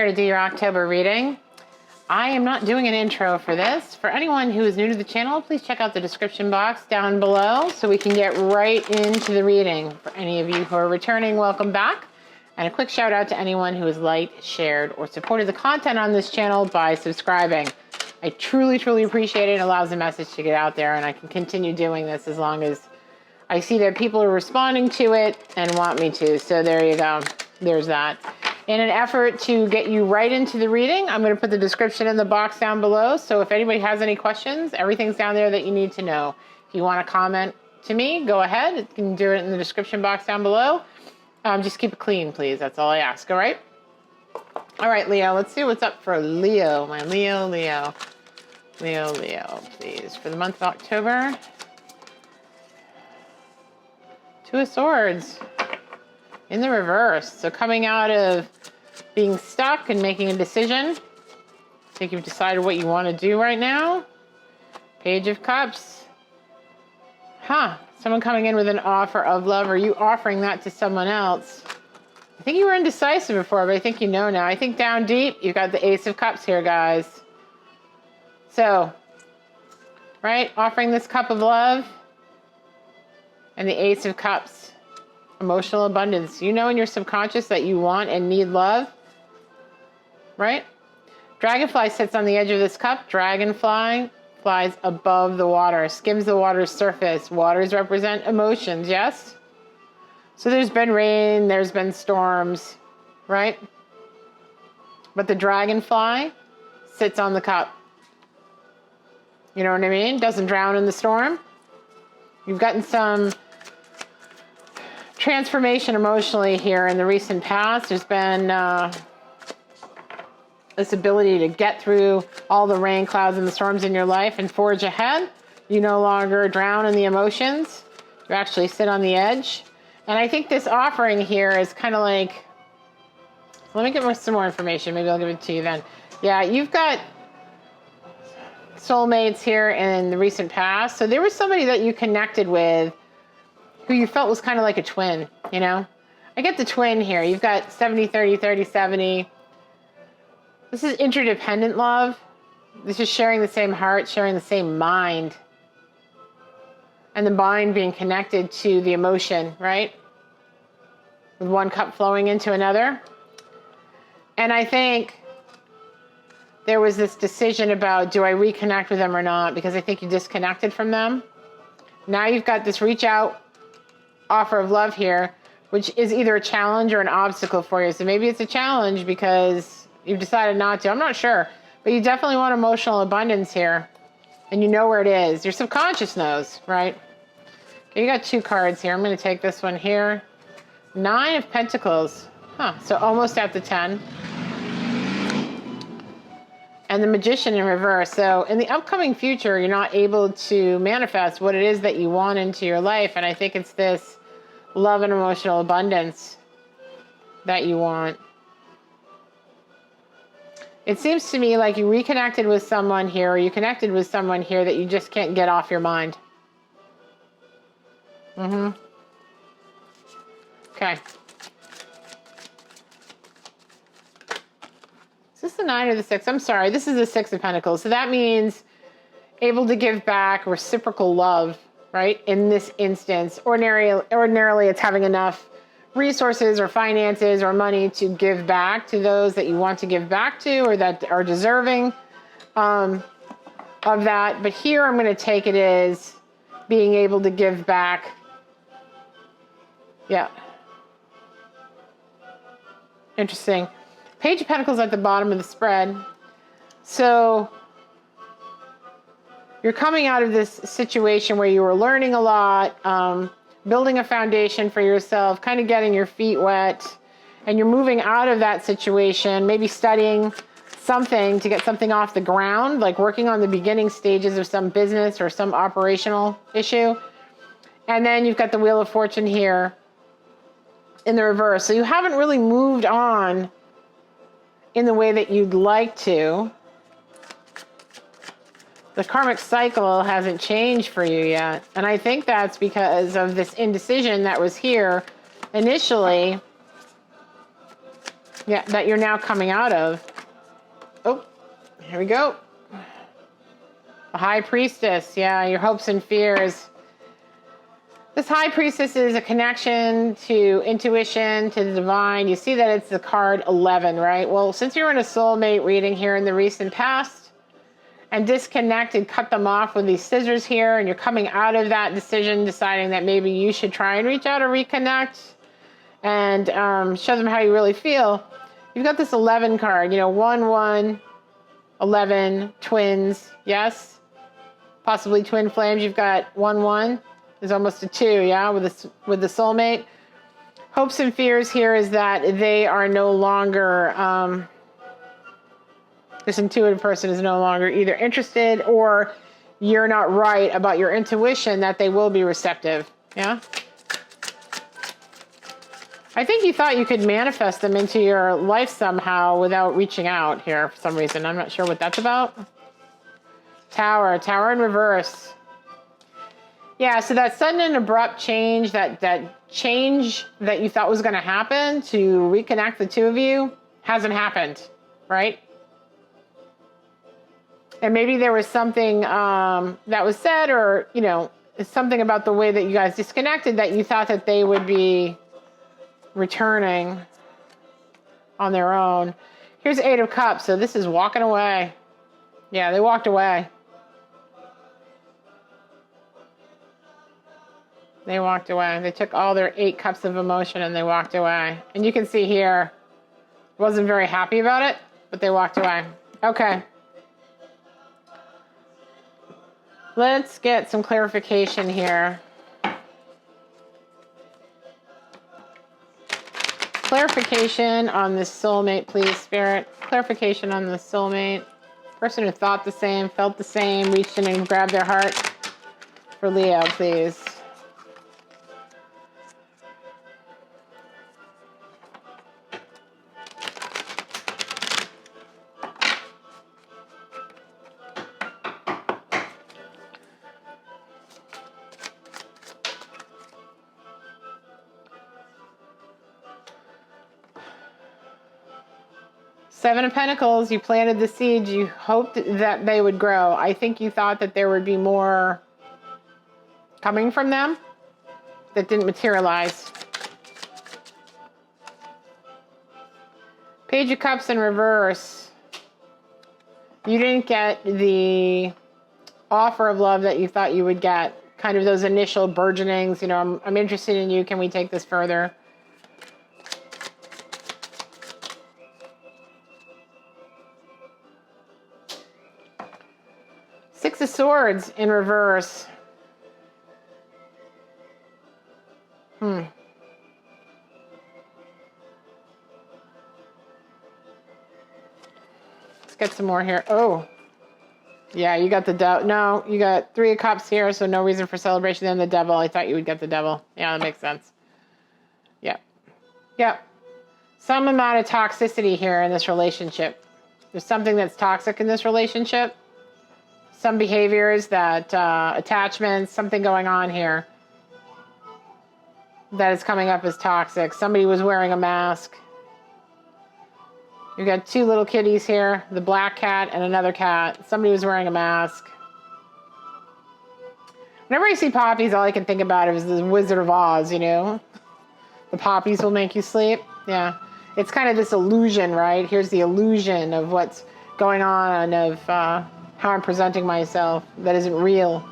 here to do your October reading. I am not doing an intro for this. For anyone who is new to the channel, please check out the description box down below so we can get right into the reading. For any of you who are returning, welcome back. And a quick shout out to anyone who has liked, shared, or supported the content on this channel by subscribing. I truly, truly appreciate it. It allows the message to get out there, and I can continue doing this as long as I see that people are responding to it and want me to. So there you go. There's that. In an effort to get you right into the reading, I'm going to put the description in the box down below. So if anybody has any questions, everything's down there that you need to know. If you want to comment to me, go ahead. You can do it in the description box down below. Just keep it clean, please. That's all I ask, all right? All right, Leo, let's see what's up for Leo. My Leo, please. For the month of October. Two of Swords. In the reverse. So coming out of being stuck and making a decision. I think you've decided what you want to do right now. Page of Cups. Someone coming in with an offer of love. Are you offering that to someone else? I think you were indecisive before, but I think you know now. I think down deep, you've got the Ace of Cups here, guys. So, right? Offering this cup of love. And the Ace of Cups. Emotional abundance. You know in your subconscious that you want and need love, right? Dragonfly sits on the edge of this cup. Dragonfly flies above the water, skims the water's surface. Waters represent emotions, yes? So there's been rain, there's been storms, right? But the dragonfly sits on the cup. You know what I mean? Doesn't drown in the storm. You've gotten some transformation emotionally here in the recent past. There's been this ability to get through all the rain clouds and the storms in your life and forge ahead. You no longer drown in the emotions. You actually sit on the edge. And I think this offering here is kind of like, let me get some more information. Maybe I'll give it to you then. Yeah, you've got soulmates here in the recent past. So there was somebody that you connected with who you felt was kind of like a twin, you know? I get the twin here. You've got 70-30, 30-70. This is interdependent love. This is sharing the same heart, sharing the same mind. And the mind being connected to the emotion, right? With one cup flowing into another. And I think there was this decision about, do I reconnect with them or not? Because I think you disconnected from them. Now you've got this reach out offer of love here, which is either a challenge or an obstacle for you. So maybe it's a challenge because you've decided not to. I'm not sure. But you definitely want emotional abundance here. And you know where it is. Your subconscious knows, right? Okay, you got two cards here. I'm going to take this one here. 9 of Pentacles. So almost at the 10. And the Magician in reverse. So in the upcoming future, you're not able to manifest what it is that you want into your life. And I think it's this love and emotional abundance that you want. It seems to me like you reconnected with someone here, or you connected with someone here that you just can't get off your mind. Okay. Is this the 9 or the 6? I'm sorry. This is the 6 of Pentacles. So that means able to give back reciprocal love, right? In this instance, ordinarily it's having enough resources or finances or money to give back to those that you want to give back to or that are deserving of that. But here I'm going to take it as being able to give back. Yeah. Interesting. Page of Pentacles at the bottom of the spread. So you're coming out of this situation where you were learning a lot, building a foundation for yourself, kind of getting your feet wet, and you're moving out of that situation, maybe studying something to get something off the ground, like working on the beginning stages of some business or some operational issue. And then you've got the Wheel of Fortune here in the reverse. So you haven't really moved on in the way that you'd like to. The karmic cycle hasn't changed for you yet. And I think that's because of this indecision that was here initially Yeah, that you're now coming out of. Oh, here we go. The High Priestess. Yeah, your hopes and fears. This High Priestess is a connection to intuition, to the divine. You see that it's the card 11, right? Well, since you're in a soulmate reading here in the recent past and disconnected, cut them off with these scissors here, and you're coming out of that decision, deciding that maybe you should try and reach out or reconnect and show them how you really feel. You've got this 11 card, 1, 1, 11, twins, yes? Possibly twin flames. You've got 1, 1. Is almost a 2, yeah, with the soulmate. Hopes and fears here is that they are no longer, this intuitive person is no longer either interested, or you're not right about your intuition that they will be receptive, yeah? I think you thought you could manifest them into your life somehow without reaching out here for some reason. I'm not sure what that's about. Tower in reverse. Yeah, so that sudden and abrupt change, that change that you thought was going to happen to reconnect the two of you hasn't happened, right? And maybe there was something that was said, or, something about the way that you guys disconnected that you thought that they would be returning on their own. Here's 8 of Cups, so this is walking away. Yeah, they walked away. They walked away. They took all their 8 cups of emotion and they walked away. And you can see here, wasn't very happy about it, but they walked away. Okay. Let's get some clarification here. Clarification on this soulmate, please, Spirit. Clarification on the soulmate. Person who thought the same, felt the same, reached in and grabbed their heart. For Leo, please. Seven of Pentacles, you planted the seeds. You hoped that they would grow. I think you thought that there would be more coming from them that didn't materialize. Page of Cups in reverse. You didn't get the offer of love that you thought you would get. Kind of those initial burgeonings. I'm interested in you. Can we take this further? Six of Swords in reverse. Let's get some more here. Oh. Yeah, you got the devil. No, you got 3 of Cups here, so no reason for celebration. Then the devil. I thought you would get the devil. Yeah, that makes sense. Yep. Yep. Some amount of toxicity here in this relationship. There's something that's toxic in this relationship. Some behaviors that, attachments, something going on here that is coming up as toxic. Somebody was wearing a mask. You got 2 little kitties here, the black cat and another cat. Somebody was wearing a mask. Whenever I see poppies, all I can think about is the Wizard of Oz, The poppies will make you sleep. Yeah. It's kind of this illusion, right? Here's the illusion of what's going on, of how I'm presenting myself that isn't real.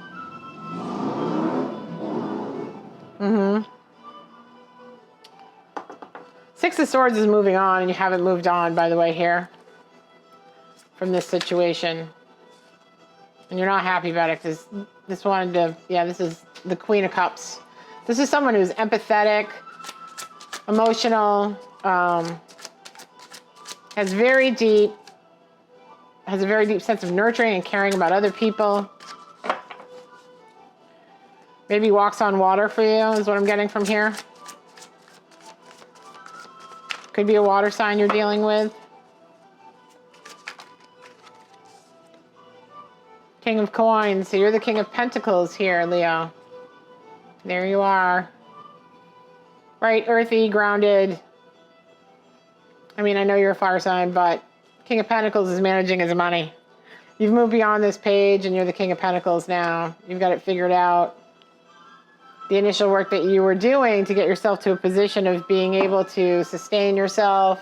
Six of Swords is moving on, and you haven't moved on, by the way, here from this situation. And you're not happy about it because this wanted to, this is the Queen of Cups. This is someone who's empathetic, emotional, has a very deep sense of nurturing and caring about other people. Maybe walks on water for you is what I'm getting from here. Could be a water sign you're dealing with. King of Coins. So you're the King of Pentacles here, Leo. There you are. Right, earthy, grounded. I mean, I know you're a fire sign, but King of Pentacles is managing his money. You've moved beyond this page and you're the King of Pentacles now. You've got it figured out. The initial work that you were doing to get yourself to a position of being able to sustain yourself.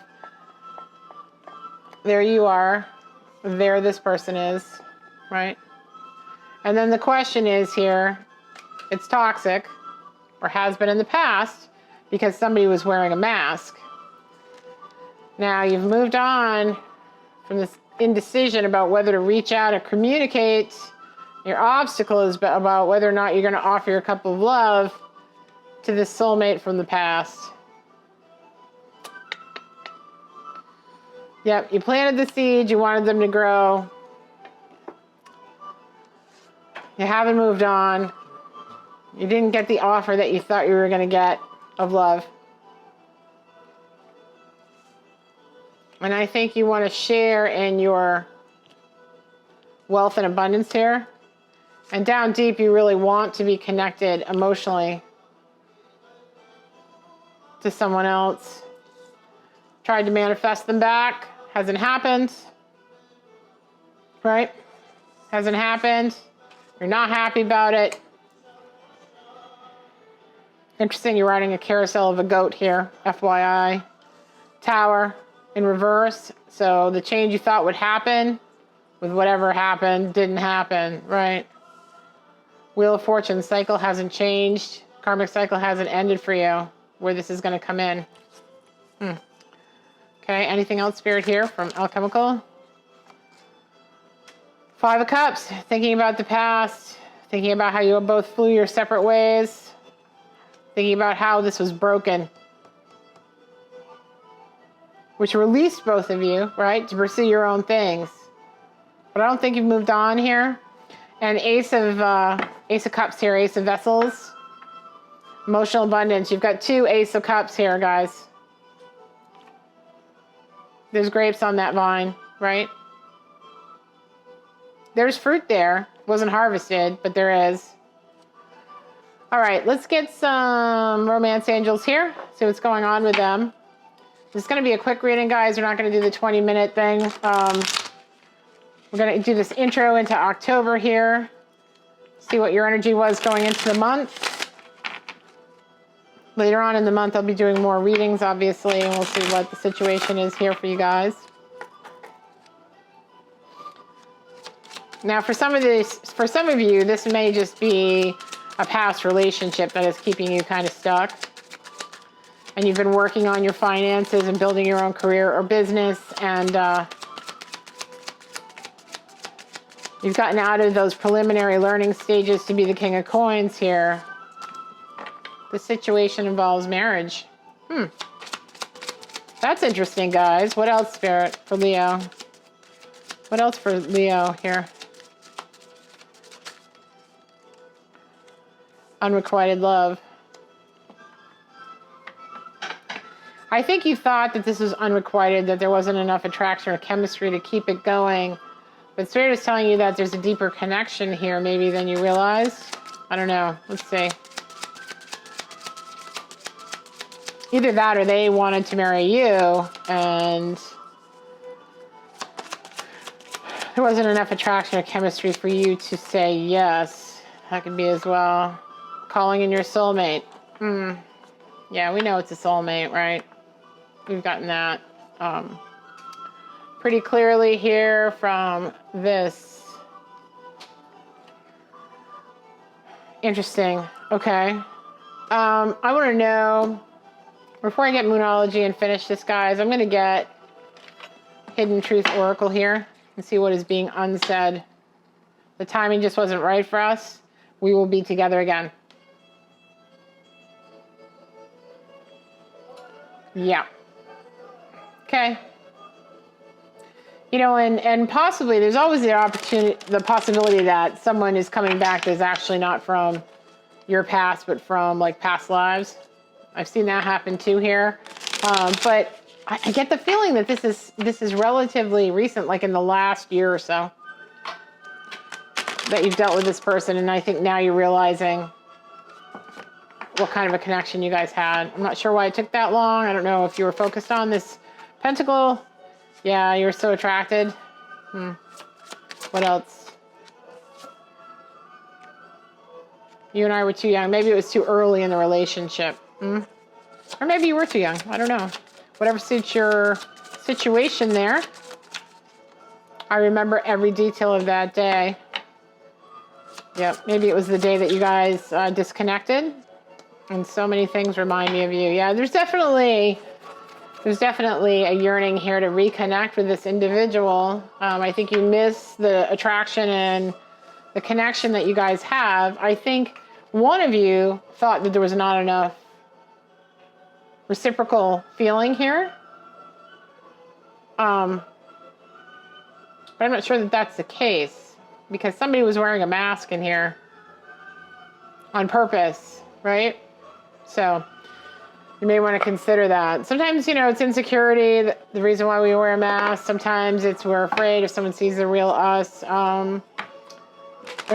There you are. There this person is, right? And then the question is here, it's toxic, or has been in the past, because somebody was wearing a mask. Now you've moved on from this indecision about whether to reach out or communicate. Your obstacle is about whether or not you're going to offer your cup of love to this soulmate from the past. Yep, you planted the seed, you wanted them to grow. You haven't moved on. You didn't get the offer that you thought you were going to get of love. And I think you want to share in your wealth and abundance here. And down deep, you really want to be connected emotionally to someone else. Tried to manifest them back. Hasn't happened. Right? Hasn't happened. You're not happy about it. Interesting, you're riding a carousel of a goat here, FYI. Tower in reverse. So the change you thought would happen with whatever happened didn't happen, right? Wheel of Fortune cycle hasn't changed. Karmic cycle hasn't ended for you, where this is going to come in. Okay, anything else, Spirit, here from Alchemical? Five of Cups, thinking about the past, thinking about how you both flew your separate ways, thinking about how this was broken, which released both of you, right, to pursue your own things. But I don't think you've moved on here. And Ace of Cups here, Ace of Vessels, emotional abundance. You've got two Ace of Cups here, guys. There's grapes on that vine, right? There's fruit there. Wasn't harvested, but there is. All right, let's get some romance angels here. See what's going on with them. This is going to be a quick reading, guys. We're not going to do the 20-minute thing. We're going to do this intro into October here. See what your energy was going into the month. Later on in the month, I'll be doing more readings, obviously, and we'll see what the situation is here for you guys. Now, for some of you, this may just be a past relationship that is keeping you kind of stuck. And you've been working on your finances and building your own career or business, and you've gotten out of those preliminary learning stages to be the King of Coins here. The situation involves marriage. That's interesting, guys. What else, Spirit, for Leo? What else for Leo here? Unrequited love. I think you thought that this was unrequited, that there wasn't enough attraction or chemistry to keep it going. But Spirit is telling you that there's a deeper connection here maybe than you realized. I don't know. Let's see. Either that or they wanted to marry you and there wasn't enough attraction or chemistry for you to say yes. That could be as well. Calling in your soulmate. Yeah, we know it's a soulmate, right? We've gotten that pretty clearly here from this. Interesting. Okay. I want to know, before I get Moonology and finish this, guys, I'm going to get Hidden Truth Oracle here and see what is being unsaid. The timing just wasn't right for us. We will be together again. Yeah. Okay. You know, and possibly there's always the possibility that someone is coming back that's actually not from your past, but from like past lives. I've seen that happen too here. But I get the feeling that this is relatively recent, like in the last year or so, that you've dealt with this person. And I think now you're realizing what kind of a connection you guys had. I'm not sure why it took that long. I don't know if you were focused on this Pentacle. Yeah, you're so attracted. What else? You and I were too young. Maybe it was too early in the relationship. Or maybe you were too young. I don't know. Whatever suits your situation there. I remember every detail of that day. Yep, maybe it was the day that you guys disconnected. And so many things remind me of you. Yeah, there's definitely a yearning here to reconnect with this individual. I think you miss the attraction and the connection that you guys have. I think one of you thought that there was not enough reciprocal feeling here. But I'm not sure that that's the case, because somebody was wearing a mask in here on purpose, right? So you may want to consider that. Sometimes, it's insecurity, the reason why we wear a mask. Sometimes it's we're afraid if someone sees the real us, they're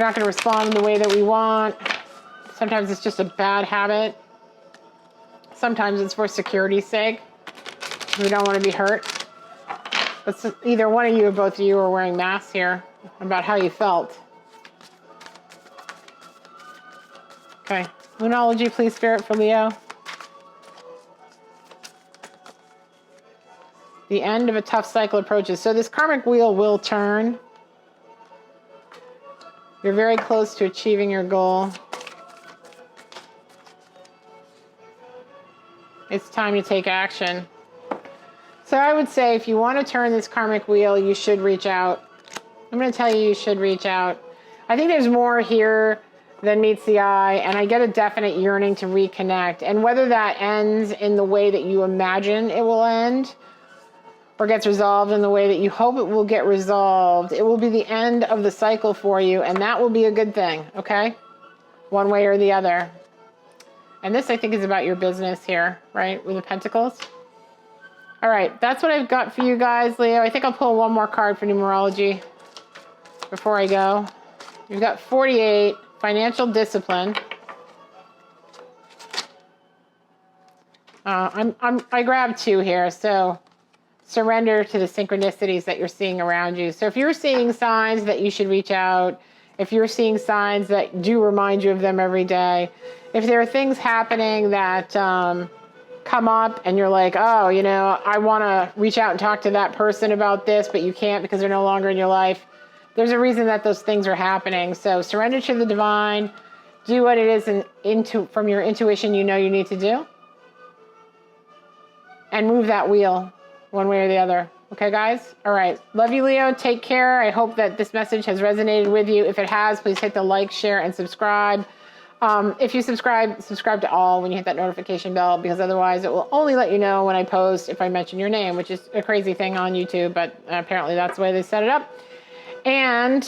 not going to respond in the way that we want. Sometimes it's just a bad habit. Sometimes it's for security's sake. We don't want to be hurt. But either one of you or both of you are wearing masks here about how you felt. Okay. Moonology, please, Spirit, for Leo. The end of a tough cycle approaches. So this karmic wheel will turn. You're very close to achieving your goal. It's time to take action. So I would say if you want to turn this karmic wheel, you should reach out. I'm going to tell you should reach out. I think there's more here than meets the eye, and I get a definite yearning to reconnect. And whether that ends in the way that you imagine it will end, or gets resolved in the way that you hope it will get resolved, it will be the end of the cycle for you, and that will be a good thing, okay? One way or the other. And this, I think, is about your business here, right, with the Pentacles. All right, that's what I've got for you guys, Leo. I think I'll pull one more card for numerology before I go. You've got 48, financial discipline. I grabbed 2 here, so surrender to the synchronicities that you're seeing around you. So if you're seeing signs that you should reach out, if you're seeing signs that do remind you of them every day, if there are things happening that come up and you're like, oh, I want to reach out and talk to that person about this, but you can't because they're no longer in your life, there's a reason that those things are happening. So surrender to the divine, do what it is from your intuition you need to do, and move that wheel one way or the other. Okay, guys? All right. Love you, Leo. Take care. I hope that this message has resonated with you. If it has, please hit the like, share, and subscribe. If you subscribe to all when you hit that notification bell, because otherwise it will only let you know when I post if I mention your name, which is a crazy thing on YouTube, but apparently that's the way they set it up. And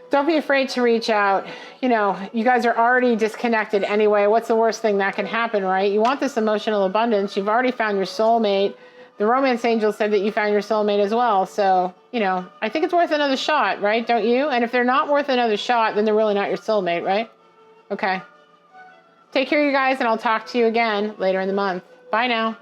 don't be afraid to reach out. You guys are already disconnected anyway. What's the worst thing that can happen, right? You want this emotional abundance. You've already found your soulmate. The romance angel said that you found your soulmate as well. So, I think it's worth another shot, right? Don't you? And if they're not worth another shot, then they're really not your soulmate, right? Okay. Take care, you guys, and I'll talk to you again later in the month. Bye now.